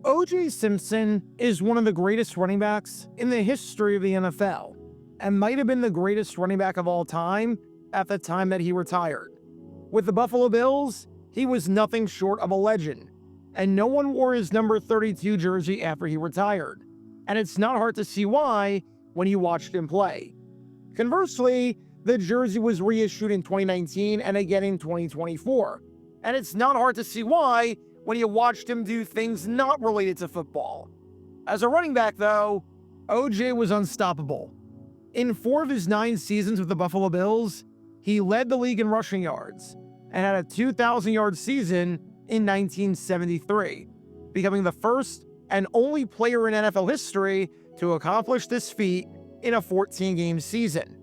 OJ Simpson is one of the greatest running backs in the history of the NFL, and might have been the greatest running back of all time at the time that he retired. With the Buffalo Bills, he was nothing short of a legend, and no one wore his number 32 jersey after he retired. And it's not hard to see why when you watched him play. Conversely, the jersey was reissued in 2019 and again in 2024. And it's not hard to see why when you watched him do things not related to football. As a running back, though, OJ was unstoppable. In 4 of his 9 seasons with the Buffalo Bills, he led the league in rushing yards and had a 2,000-yard season in 1973, becoming the first and only player in NFL history to accomplish this feat in a 14-game season.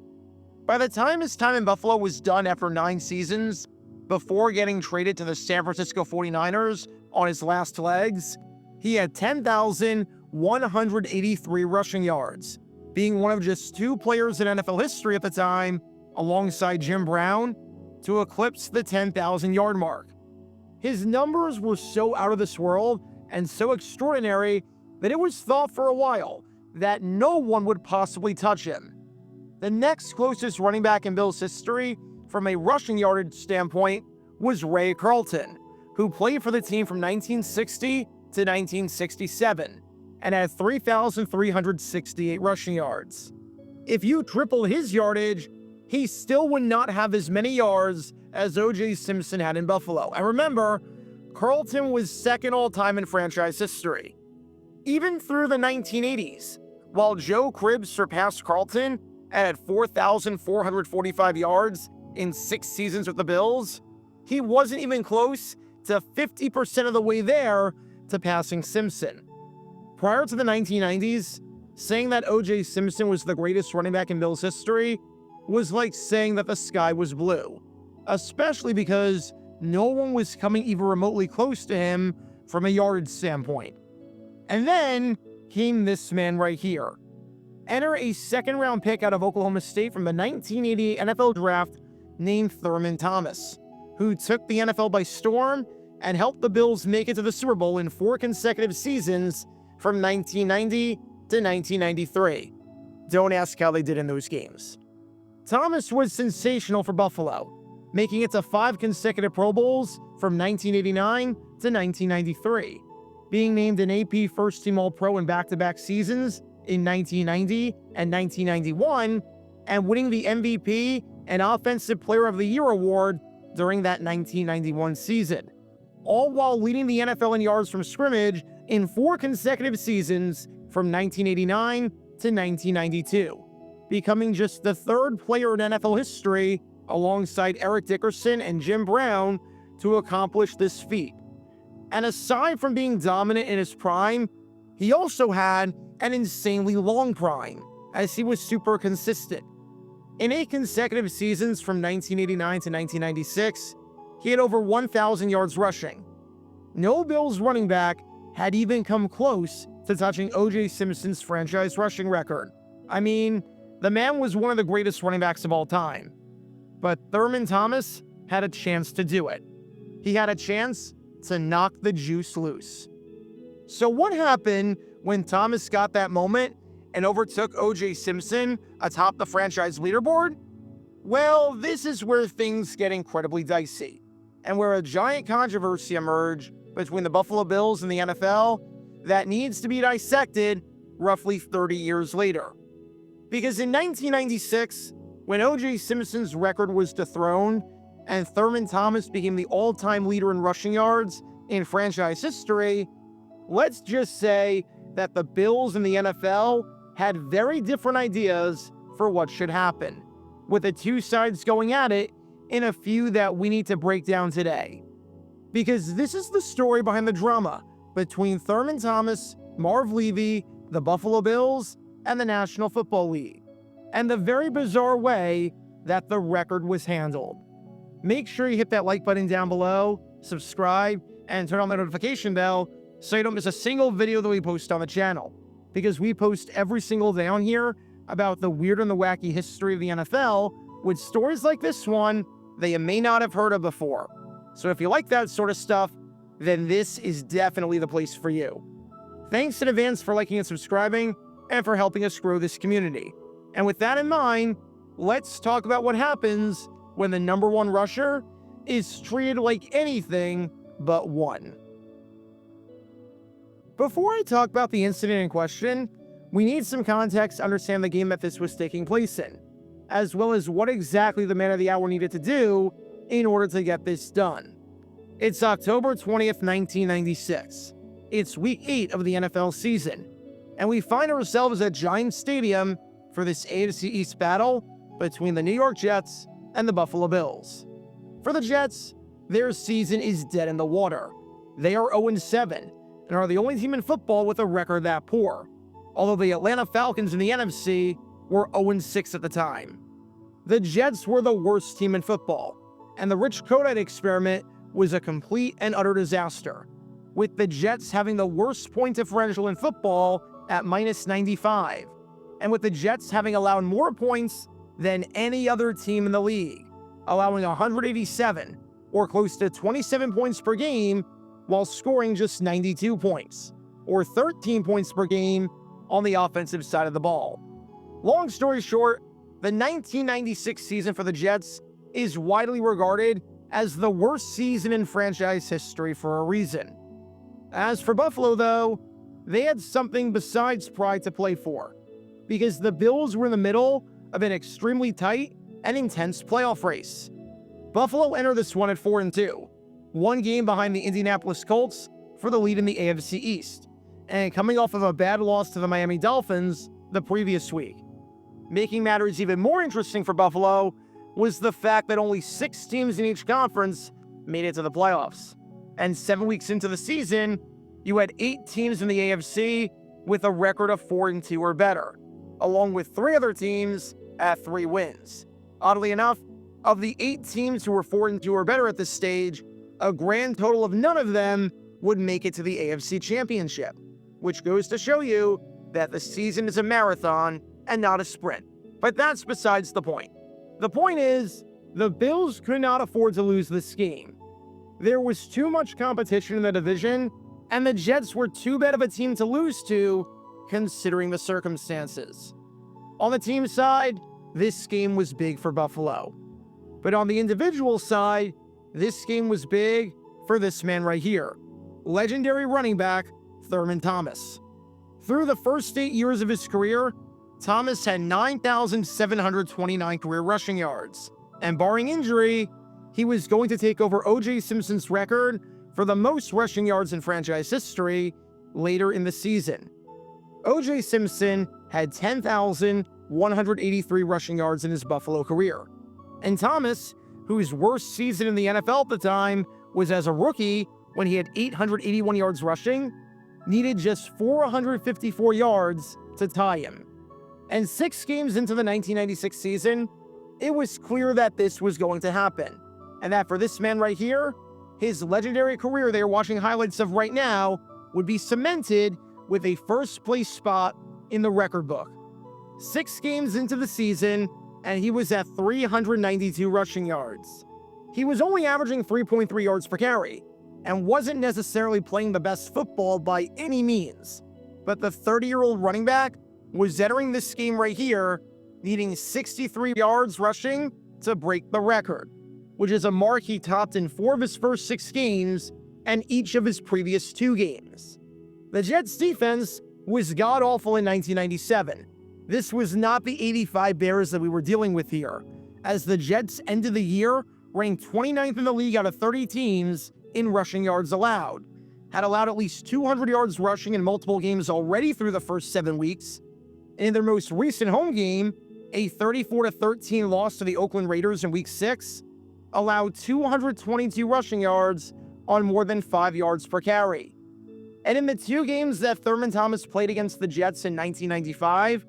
By the time his time in Buffalo was done after 9 seasons, before getting traded to the San Francisco 49ers on his last legs, he had 10,183 rushing yards, being one of just 2 players in NFL history at the time, alongside Jim Brown, to eclipse the 10,000-yard mark. His numbers were so out of this world and so extraordinary that it was thought for a while that no one would possibly touch him. The next closest running back in Bills history, from a rushing yardage standpoint, was Ray Carlton, who played for the team from 1960 to 1967 and had 3,368 rushing yards. If you triple his yardage, he still would not have as many yards as OJ Simpson had in Buffalo. And remember, Carlton was second all-time in franchise history. Even through the 1980s, while Joe Cribbs surpassed Carlton and had 4,445 yards in 6 seasons with the Bills, he wasn't even close to 50% of the way there to passing Simpson. Prior to the 1990s, saying that OJ Simpson was the greatest running back in Bills history was like saying that the sky was blue, especially because no one was coming even remotely close to him from a yardage standpoint. And then came this man right here. Enter a second-round pick out of Oklahoma State from the 1988 NFL Draft named Thurman Thomas, who took the NFL by storm and helped the Bills make it to the Super Bowl in 4 consecutive seasons from 1990 to 1993. Don't ask how they did in those games. Thomas was sensational for Buffalo, making it to 5 consecutive Pro Bowls from 1989 to 1993, being named an AP First-Team All-Pro in back-to-back seasons in 1990 and 1991, and winning the MVP and Offensive Player of the Year award during that 1991 season, all while leading the NFL in yards from scrimmage in 4 consecutive seasons from 1989 to 1992, becoming just the 3rd player in NFL history, alongside Eric Dickerson and Jim Brown, to accomplish this feat. And aside from being dominant in his prime, he also had an insanely long prime, as he was super consistent. In 8 consecutive seasons from 1989 to 1996, he had over 1,000 yards rushing. No Bills running back had even come close to touching OJ Simpson's franchise rushing record. I mean, the man was one of the greatest running backs of all time. But Thurman Thomas had a chance to do it. He had a chance to knock the juice loose. So what happened when Thomas got that moment and overtook OJ Simpson atop the franchise leaderboard? Well, this is where things get incredibly dicey, and where a giant controversy emerged between the Buffalo Bills and the NFL that needs to be dissected roughly 30 years later. Because in 1996, when OJ Simpson's record was dethroned and Thurman Thomas became the all-time leader in rushing yards in franchise history, let's just say that the Bills and the NFL had very different ideas for what should happen, with the 2 sides going at it in a feud that we need to break down today. Because this is the story behind the drama between Thurman Thomas, Marv Levy, the Buffalo Bills, and the National Football League, and the very bizarre way that the record was handled. Make sure you hit that like button down below, subscribe, and turn on the notification bell so you don't miss a single video that we post on the channel, because we post every single day on here about the weird and the wacky history of the NFL, with stories like this one that you may not have heard of before. So if you like that sort of stuff, then this is definitely the place for you. Thanks in advance for liking and subscribing, and for helping us grow this community. And with that in mind, let's talk about what happens when the number one rusher is treated like anything but one. Before I talk about the incident in question, we need some context to understand the game that this was taking place in, as well as what exactly the man of the hour needed to do in order to get this done. It's October 20th, 1996. It's week 8 of the NFL season, and we find ourselves at Giants Stadium for this AFC East battle between the New York Jets and the Buffalo Bills. For the Jets, their season is dead in the water. They are 0-7 and are the only team in football with a record that poor, although the Atlanta Falcons in the NFC were 0-6 at the time. The Jets were the worst team in football, and the Rich Kodite experiment was a complete and utter disaster, with the Jets having the worst point differential in football at -95, and with the Jets having allowed more points than any other team in the league, allowing 187, or close to 27 points per game, while scoring just 92 points, or 13 points per game on the offensive side of the ball. Long story short, the 1996 season for the Jets is widely regarded as the worst season in franchise history for a reason. As for Buffalo, though, they had something besides pride to play for, because the Bills were in the middle of an extremely tight and intense playoff race. Buffalo entered this one at 4-2, one game behind the Indianapolis Colts for the lead in the AFC East, and coming off of a bad loss to the Miami Dolphins the previous week. Making matters even more interesting for Buffalo was the fact that only 6 teams in each conference made it to the playoffs. And 7 weeks into the season, you had 8 teams in the AFC with a record of 4-2 or better, along with 3 other teams at 3 wins. Oddly enough, of the 8 teams who were 4-2 or better at this stage, a grand total of none of them would make it to the AFC Championship, which goes to show you that the season is a marathon and not a sprint. But that's besides the point. The point is, the Bills could not afford to lose this game. There was too much competition in the division, and the Jets were too bad of a team to lose to, considering the circumstances. On the team side, this game was big for Buffalo. But on the individual side, this game was big for this man right here, legendary running back Thurman Thomas. Through the first 8 years of his career, Thomas had 9,729 career rushing yards, and barring injury, he was going to take over OJ Simpson's record for the most rushing yards in franchise history later in the season. OJ Simpson had 10,183 rushing yards in his Buffalo career, and Thomas, whose worst season in the NFL at the time was as a rookie when he had 881 yards rushing, needed just 454 yards to tie him. And 6 games into the 1996 season, it was clear that this was going to happen, and that for this man right here, his legendary career they are watching highlights of right now would be cemented with a first-place spot in the record book. 6 games into the season, and he was at 392 rushing yards. He was only averaging 3.3 yards per carry, and wasn't necessarily playing the best football by any means. But the 30-year-old running back was entering this game right here, needing 63 yards rushing to break the record, which is a mark he topped in 4 of his first 6 games and each of his previous 2 games. The Jets' defense was god-awful in 1997. This was not the 85 Bears that we were dealing with here, as the Jets ended the year ranked 29th in the league out of 30 teams in rushing yards allowed, had allowed at least 200 yards rushing in multiple games already through the first 7 weeks. In their most recent home game, a 34-13 loss to the Oakland Raiders in Week 6, allowed 222 rushing yards on more than 5 yards per carry. And in the 2 games that Thurman Thomas played against the Jets in 1995,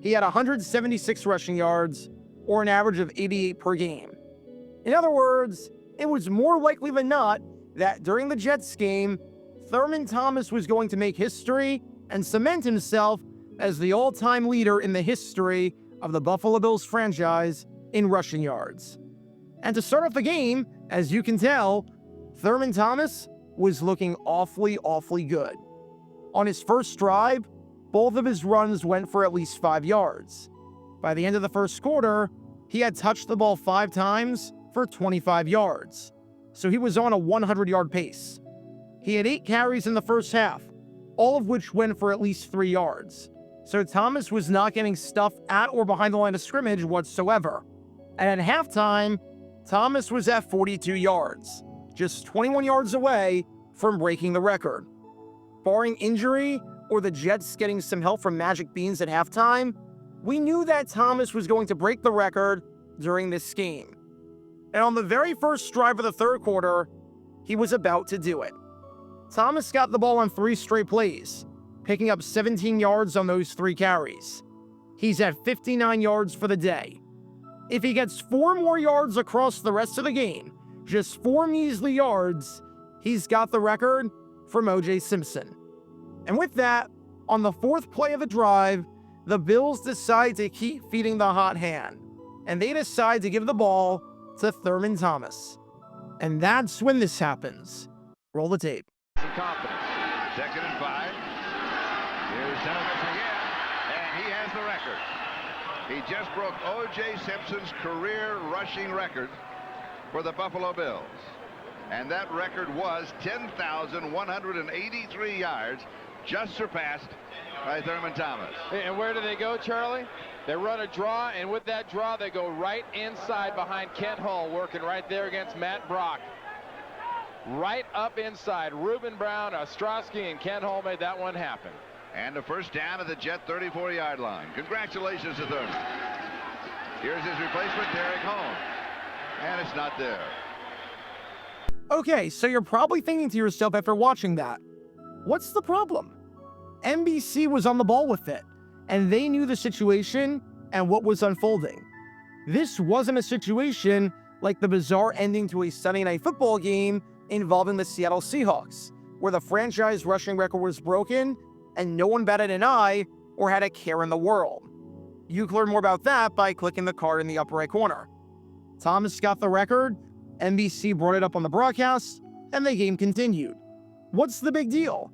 he had 176 rushing yards, or an average of 88 per game. In other words, it was more likely than not that during the Jets game, Thurman Thomas was going to make history and cement himself as the all-time leader in the history of the Buffalo Bills franchise in rushing yards. And to start off the game, as you can tell, Thurman Thomas was looking awfully good. On his first drive, both of his runs went for at least 5 yards. By the end of the first quarter, he had touched the ball 5 times for 25 yards. So he was on a 100-yard pace. He had 8 carries in the first half, all of which went for at least 3 yards. So Thomas was not getting stuffed at or behind the line of scrimmage whatsoever. And at halftime, Thomas was at 42 yards, just 21 yards away from breaking the record. Barring injury or the Jets getting some help from Magic Beans at halftime, we knew that Thomas was going to break the record during this game. And on the very first drive of the third quarter, he was about to do it. Thomas got the ball on 3 straight plays, picking up 17 yards on those 3 carries. He's at 59 yards for the day. If he gets 4 more yards across the rest of the game, just 4 measly yards, he's got the record from OJ Simpson. And with that, on the 4th play of the drive, the Bills decide to keep feeding the hot hand, and they decide to give the ball to Thurman Thomas. And that's when this happens. Roll the tape. Some confidence. 2nd and 5. Here's Thomas again, and he has the record. He just broke OJ Simpson's career rushing record for the Buffalo Bills. And that record was 10,183 yards, just surpassed by Thurman Thomas. And where do they go, Charlie? They run a draw, and with that draw, they go right inside behind Kent Hull, working right there against Matt Brock. Right up inside. Reuben Brown, Ostrowski, and Kent Hull made that one happen. And a first down at the Jet 34-yard line. Congratulations to Thurman. Here's his replacement, Derek Holmes. And it's not there. Okay, so you're probably thinking to yourself after watching that, what's the problem? NBC was on the ball with it, and they knew the situation and what was unfolding. This wasn't a situation like the bizarre ending to a Sunday Night Football game involving the Seattle Seahawks, where the franchise rushing record was broken and no one batted an eye or had a care in the world. You can learn more about that by clicking the card in the upper right corner. Thomas got the record, NBC brought it up on the broadcast, and the game continued. What's the big deal?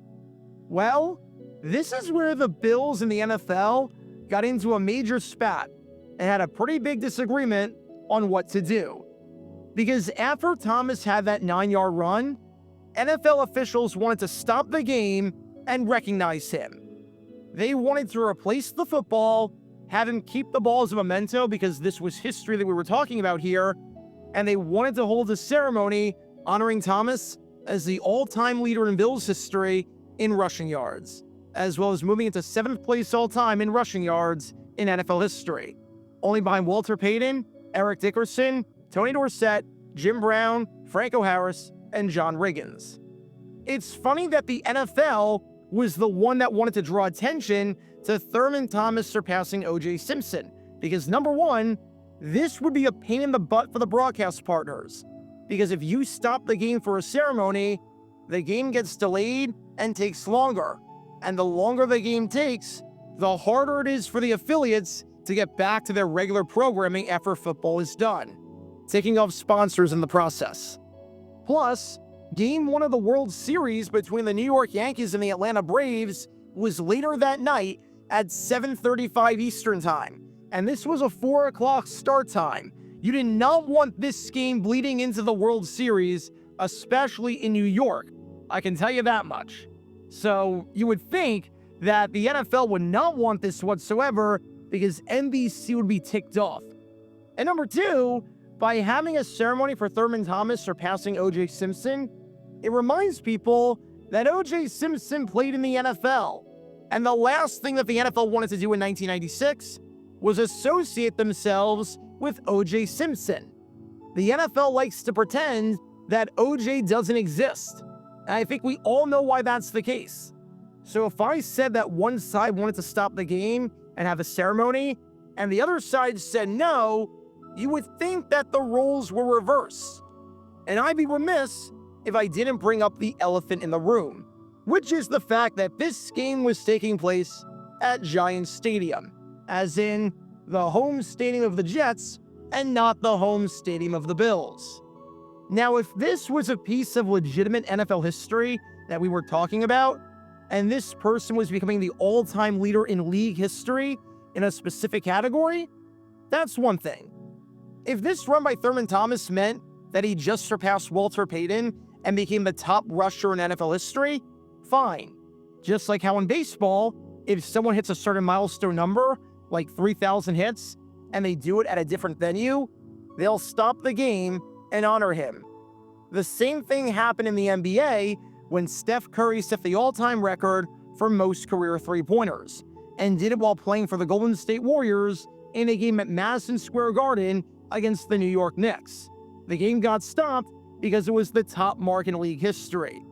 Well, this is where the Bills and the NFL got into a major spat and had a pretty big disagreement on what to do. Because after Thomas had that 9-yard run, NFL officials wanted to stop the game and recognize him. They wanted to replace the football, have him keep the ball as a memento because this was history that we were talking about here, and they wanted to hold a ceremony honoring Thomas as the all-time leader in Bills history in rushing yards, as well as moving into 7th place all-time in rushing yards in NFL history, only behind Walter Payton, Eric Dickerson, Tony Dorsett, Jim Brown, Franco Harris, and John Riggins. It's funny that the NFL was the one that wanted to draw attention to Thurman Thomas surpassing OJ Simpson, because number one, this would be a pain in the butt for the broadcast partners, because if you stop the game for a ceremony, the game gets delayed and takes longer, and the longer the game takes, the harder it is for the affiliates to get back to their regular programming after football is done, taking off sponsors in the process. Plus, Game 1 of the World Series between the New York Yankees and the Atlanta Braves was later that night at 7:35 Eastern Time, and this was a 4 o'clock start time. You did not want this game bleeding into the World Series, especially in New York. I can tell you that much. So you would think that the NFL would not want this whatsoever because NBC would be ticked off. And number two, by having a ceremony for Thurman Thomas surpassing OJ Simpson, it reminds people that OJ Simpson played in the NFL. And the last thing that the NFL wanted to do in 1996 was associate themselves with OJ Simpson. The NFL likes to pretend that OJ doesn't exist. And I think we all know why that's the case. So if I said that one side wanted to stop the game and have a ceremony, and the other side said no, you would think that the roles were reversed. And I'd be remiss if I didn't bring up the elephant in the room, which is the fact that this game was taking place at Giants Stadium, as in the home stadium of the Jets and not the home stadium of the Bills. Now, if this was a piece of legitimate NFL history that we were talking about, and this person was becoming the all-time leader in league history in a specific category, that's one thing. If this run by Thurman Thomas meant that he just surpassed Walter Payton and became the top rusher in NFL history, fine. Just like how in baseball, if someone hits a certain milestone number, like 3,000 hits, and they do it at a different venue, they'll stop the game and honor him. The same thing happened in the NBA when Steph Curry set the all-time record for most career three-pointers, and did it while playing for the Golden State Warriors in a game at Madison Square Garden against the New York Knicks. The game got stopped because it was the top mark in league history.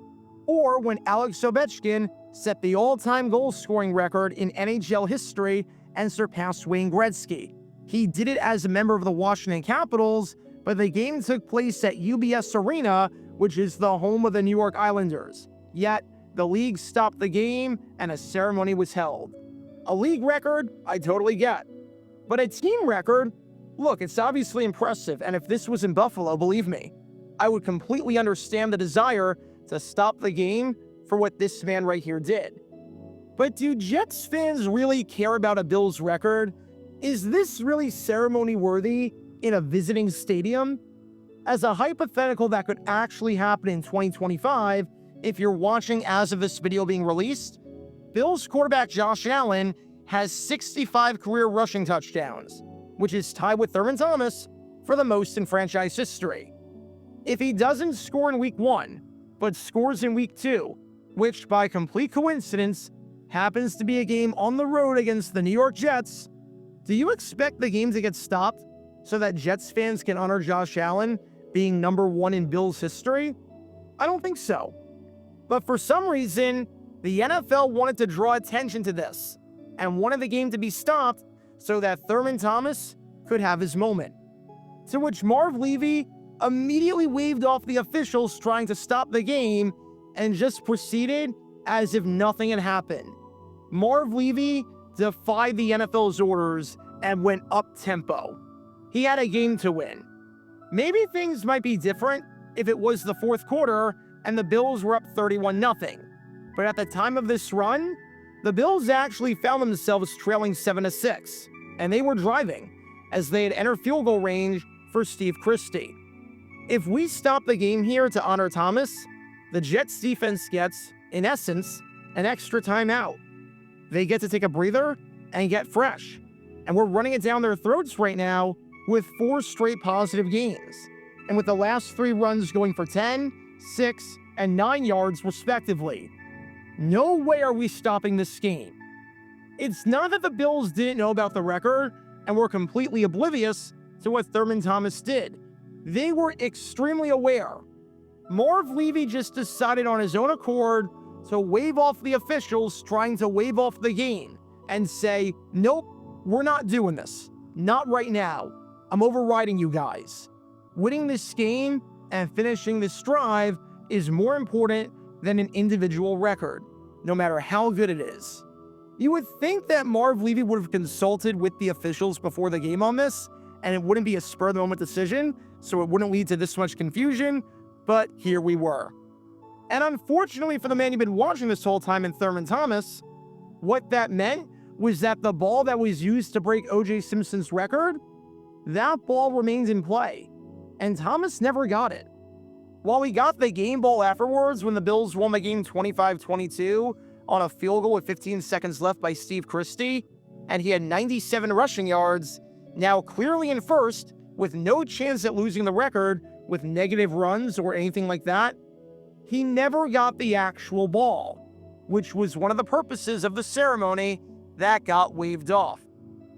Or when Alex Ovechkin set the all-time goal-scoring record in NHL history and surpassed Wayne Gretzky. He did it as a member of the Washington Capitals, but the game took place at UBS Arena, which is the home of the New York Islanders. Yet, the league stopped the game and a ceremony was held. A league record, I totally get. But a team record, look, it's obviously impressive, and if this was in Buffalo, believe me, I would completely understand the desire to stop the game for what this man right here did. But do Jets fans really care about a Bills record? Is this really ceremony worthy in a visiting stadium? As a hypothetical that could actually happen in 2025, if you're watching as of this video being released, Bills quarterback Josh Allen has 65 career rushing touchdowns, which is tied with Thurman Thomas for the most in franchise history. If he doesn't score in week 1, but scores in week 2, which by complete coincidence happens to be a game on the road against the New York Jets, do you expect the game to get stopped so that Jets fans can honor Josh Allen being number 1 in Bills history? I don't think so. But for some reason, the NFL wanted to draw attention to this and wanted the game to be stopped so that Thurman Thomas could have his moment. To which Marv Levy immediately waved off the officials trying to stop the game and just proceeded as if nothing had happened. Marv Levy defied the NFL's orders and went up-tempo. He had a game to win. Maybe things might be different if it was the fourth quarter and the Bills were up 31-0. But at the time of this run, the Bills actually found themselves trailing 7-6, and they were driving as they had entered field goal range for Steve Christie. If we stop the game here to honor Thomas, the Jets defense gets, in essence, an extra timeout. They get to take a breather and get fresh. And we're running it down their throats right now with 4 straight positive games, and with the last 3 runs going for 10, 6, and 9 yards respectively. No way are we stopping this game. It's not that the Bills didn't know about the record and were completely oblivious to what Thurman Thomas did. They were extremely aware. Marv Levy just decided on his own accord to wave off the officials trying to wave off the game and say, nope, we're not doing this. Not right now. I'm overriding you guys. Winning this game and finishing this drive is more important than an individual record, no matter how good it is. You would think that Marv Levy would have consulted with the officials before the game on this, and it wouldn't be a spur-of-the-moment decision, so it wouldn't lead to this much confusion, but here we were. And unfortunately for the man you've been watching this whole time in Thurman Thomas, what that meant was that the ball that was used to break OJ Simpson's record, that ball remains in play, and Thomas never got it. While he got the game ball afterwards when the Bills won the game 25-22 on a field goal with 15 seconds left by Steve Christie, and he had 97 rushing yards, now clearly in first, with no chance at losing the record with negative runs or anything like that, he never got the actual ball, which was one of the purposes of the ceremony that got waved off.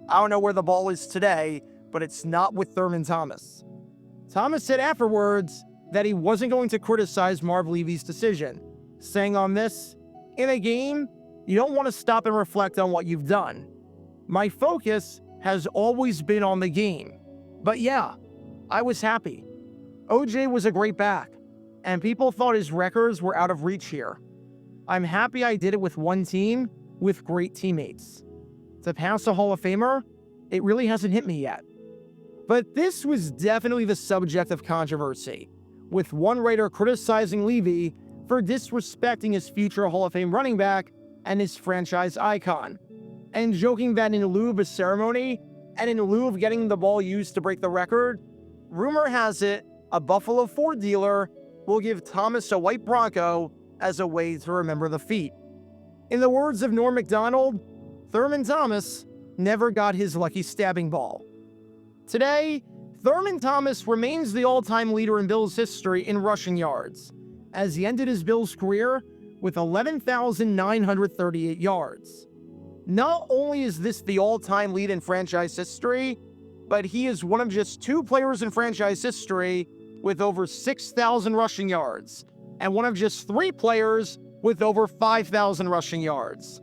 I don't know where the ball is today, but it's not with Thurman Thomas. Thomas said afterwards that he wasn't going to criticize Marv Levy's decision, saying on this, in a game, you don't want to stop and reflect on what you've done. My focus has always been on the game. But yeah, I was happy. OJ was a great back, and people thought his records were out of reach here. I'm happy I did it with one team with great teammates. To pass a Hall of Famer, it really hasn't hit me yet. But this was definitely the subject of controversy, with one writer criticizing Levy for disrespecting his future Hall of Fame running back and his franchise icon, and joking that in lieu of a ceremony and in lieu of getting the ball used to break the record, rumor has it a Buffalo Ford dealer will give Thomas a white Bronco as a way to remember the feat. In the words of Norm Macdonald, Thurman Thomas never got his lucky stabbing ball. Today, Thurman Thomas remains the all-time leader in Bills history in rushing yards, as he ended his Bills career with 11,938 yards. Not only is this the all-time lead in franchise history, but he is one of just 2 players in franchise history with over 6,000 rushing yards, and one of just 3 players with over 5,000 rushing yards.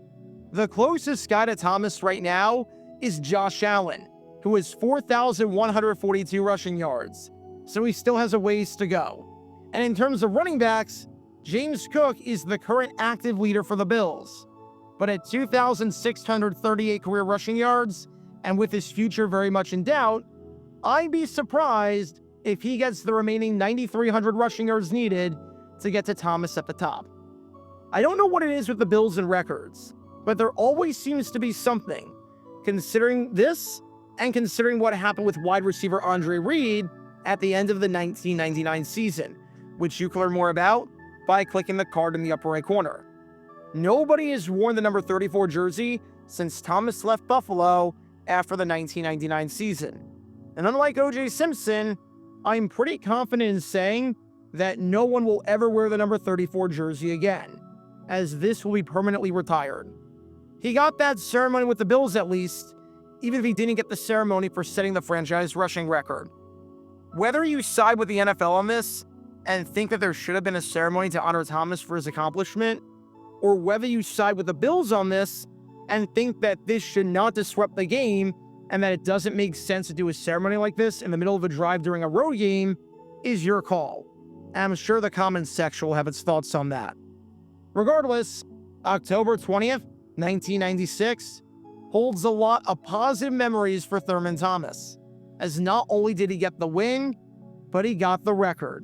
The closest guy to Thomas right now is Josh Allen, who has 4,142 rushing yards, so he still has a ways to go. And in terms of running backs, James Cook is the current active leader for the Bills, but at 2,638 career rushing yards, and with his future very much in doubt, I'd be surprised if he gets the remaining 9,300 rushing yards needed to get to Thomas at the top. I don't know what it is with the Bills and records, but there always seems to be something, considering this and considering what happened with wide receiver Andre Reed at the end of the 1999 season, which you can learn more about by clicking the card in the upper right corner. Nobody has worn the number 34 jersey since Thomas left Buffalo after the 1999 season. And unlike OJ Simpson, I'm pretty confident in saying that no one will ever wear the number 34 jersey again, as this will be permanently retired. He got that ceremony with the Bills at least, even if he didn't get the ceremony for setting the franchise rushing record. Whether you side with the NFL on this and think that there should have been a ceremony to honor Thomas for his accomplishment, or whether you side with the Bills on this and think that this should not disrupt the game and that it doesn't make sense to do a ceremony like this in the middle of a drive during a road game, is your call. I'm sure the comments section will have its thoughts on that. Regardless, October 20th, 1996 holds a lot of positive memories for Thurman Thomas, as not only did he get the win, but he got the record,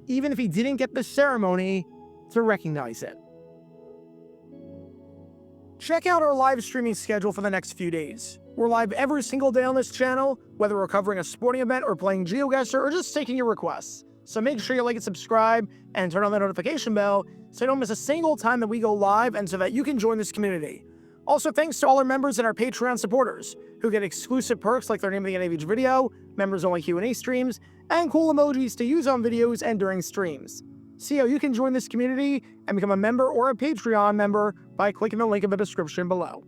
even if he didn't get the ceremony to recognize it. Check out our live streaming schedule for the next few days. We're live every single day on this channel, whether we're covering a sporting event or playing GeoGuessr or just taking your requests. So make sure you like and subscribe and turn on the notification bell so you don't miss a single time that we go live and so that you can join this community. Also, thanks to all our members and our Patreon supporters who get exclusive perks like their name at the end of each video, members-only Q&A streams, and cool emojis to use on videos and during streams. See how you can join this community and become a member or a Patreon member by clicking the link in the description below.